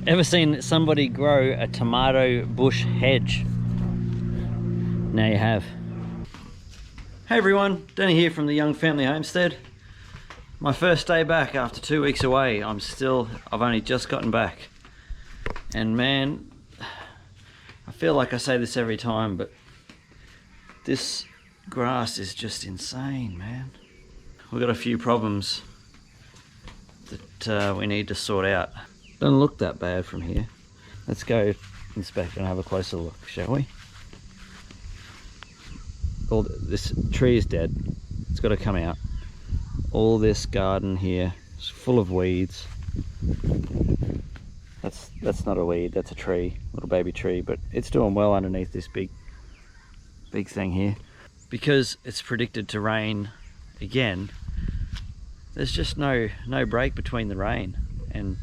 Ever seen somebody grow a tomato bush hedge? Now you have. Hey everyone, Danny here from the Young Family Homestead. My first day back after 2 weeks away. I've only just gotten back. And man, I feel like I say this every time, but this grass is just insane, man. We've got a few problems that we need to sort out. Doesn't look that bad from here. Let's go inspect and have a closer look, shall we? This tree is dead. It's got to come out. All this garden here is full of weeds. That's not a weed, that's a tree, little baby tree, but it's doing well underneath this big thing here. Because it's predicted to rain again, there's just no break between the rain, and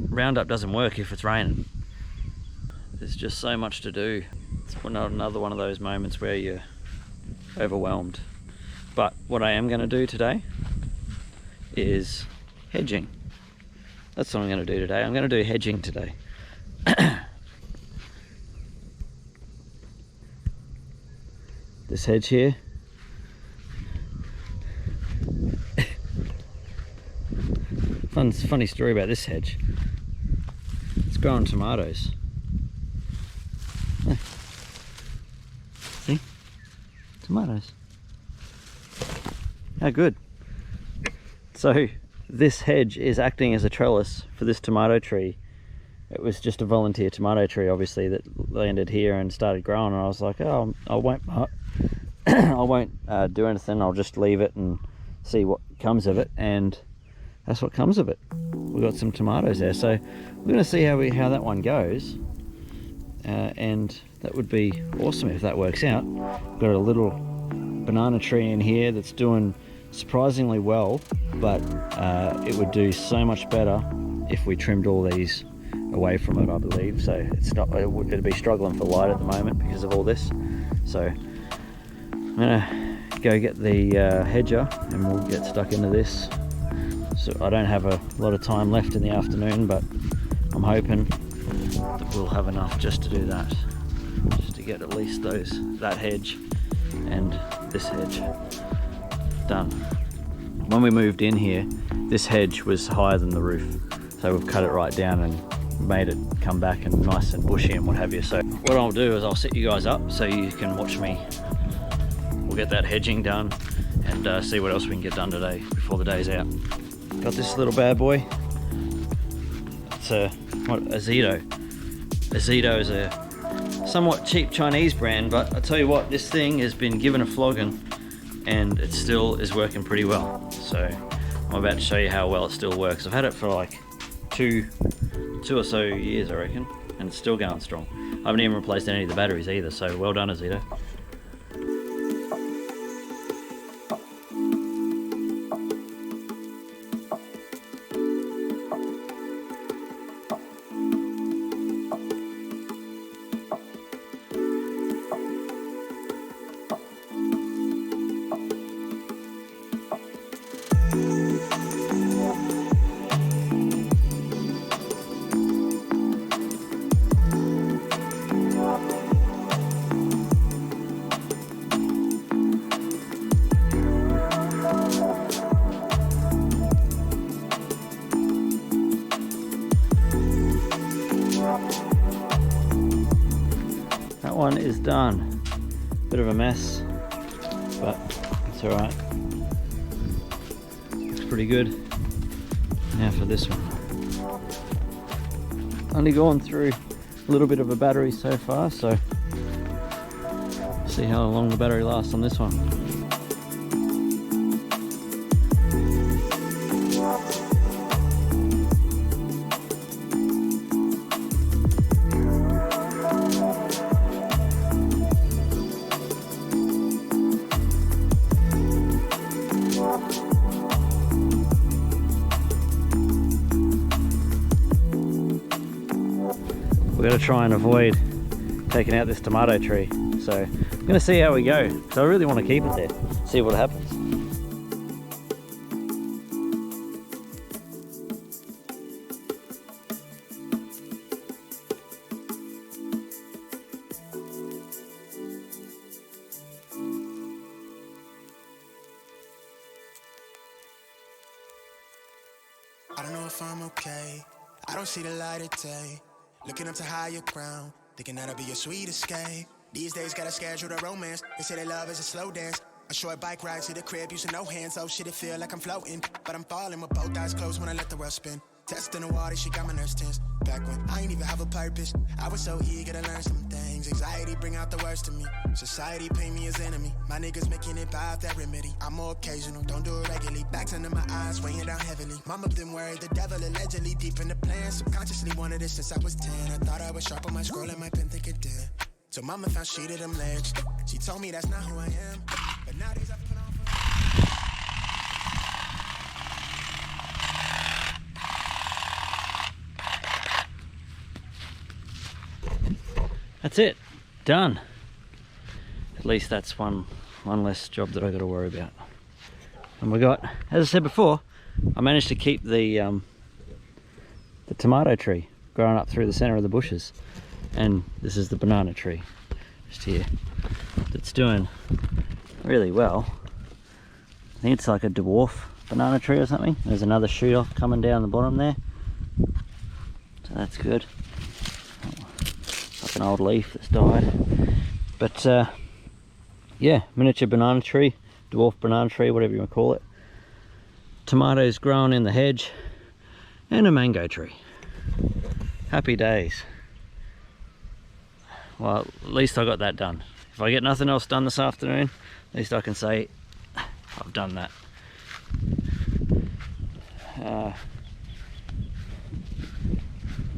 Roundup doesn't work if it's raining. There's just so much to do. It's another one of those moments where you're overwhelmed. But what I am going to do today is hedging. That's what I'm going to do today. I'm going to do hedging today. This hedge here. Funny story about this hedge. It's growing tomatoes. See? Tomatoes. How good. So this hedge is acting as a trellis for this tomato tree. It was just a volunteer tomato tree, obviously, that landed here and started growing, and I was like, oh, I won't do anything. I'll just leave it and see what comes of it, and that's what comes of it. We've got some tomatoes there, so we're going to see how that one goes, and that would be awesome if that works out. We've got a little banana tree in here that's doing surprisingly well, but it would do so much better if we trimmed all these away from it, I believe. So it'd be struggling for light at the moment because of all this. So I'm gonna go get the hedger and we'll get stuck into this. So I don't have a lot of time left in the afternoon, but I'm hoping that we'll have enough just to do that, just to get at least that hedge and this hedge done. When we moved in here, this hedge was higher than the roof, so we've cut it right down and made it come back and nice and bushy and what have you. So what I'll do is I'll set you guys up so you can watch me. We'll get that hedging done and see what else we can get done today before the day's out. Got this little bad boy. It's a Zito. A Zito is a somewhat cheap Chinese brand, but I tell you what, this thing has been given a flogging and it still is working pretty well. So I'm about to show you how well it still works. I've had it for like two or so years, I reckon, and it's still going strong. I haven't even replaced any of the batteries either, so well done, Zito. That one is done. Bit of a mess, but it's alright. Looks pretty good. Now for this one. Only gone through a little bit of a battery so far, so see how long the battery lasts on this one. We're going to try and avoid taking out this tomato tree, so I'm going to see how we go. So I really want to keep it there, see what happens. I don't know if I'm okay. I don't see the light of day. Looking up to higher ground, thinking that'll be your sweet escape. These days gotta schedule the romance. They say that love is a slow dance. A short bike ride to the crib using no hands. Oh shit, it feel like I'm floating, but I'm falling with both eyes closed when I let the world spin. Testing the water, she got my nerves tense. Back when I ain't even have a purpose, I was so eager to learn some things. Anxiety bring out the worst in me. Society paint me as enemy. My niggas making it by that remedy. I'm more occasional, don't do it regularly. Backs under my eyes, weighing down heavily. Mama been worried, the devil allegedly deep in the plan. Subconsciously wanted it since I was 10. I thought I was sharp on my scroll and my pen think it did. So mama found she to them legs. She told me that's not who I am. But nowadays I put on for That's it, done. At least that's one less job that I got to worry about. And we got, as I said before, I managed to keep the tomato tree growing up through the center of the bushes, and this is the banana tree just here that's doing really well. I think it's like a dwarf banana tree or something. There's another shoot off coming down the bottom there, so that's good. Like an old leaf that's died, but yeah, miniature banana tree, dwarf banana tree, whatever you want to call it. Tomatoes growing in the hedge, and a mango tree. Happy days. Well, at least I got that done. If I get nothing else done this afternoon, at least I can say I've done that.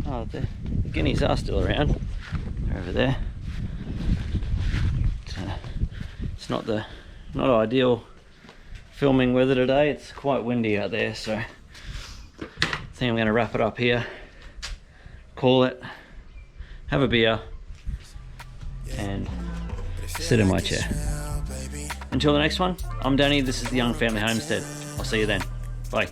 Oh, the guineas are still around. They're over there. It's not ideal filming weather today. It's quite windy out there, so I think I'm going to wrap it up here. Call it. Have a beer. And sit in my chair. Until the next one, I'm Danny. This is the Young Family Homestead. I'll see you then. Bye.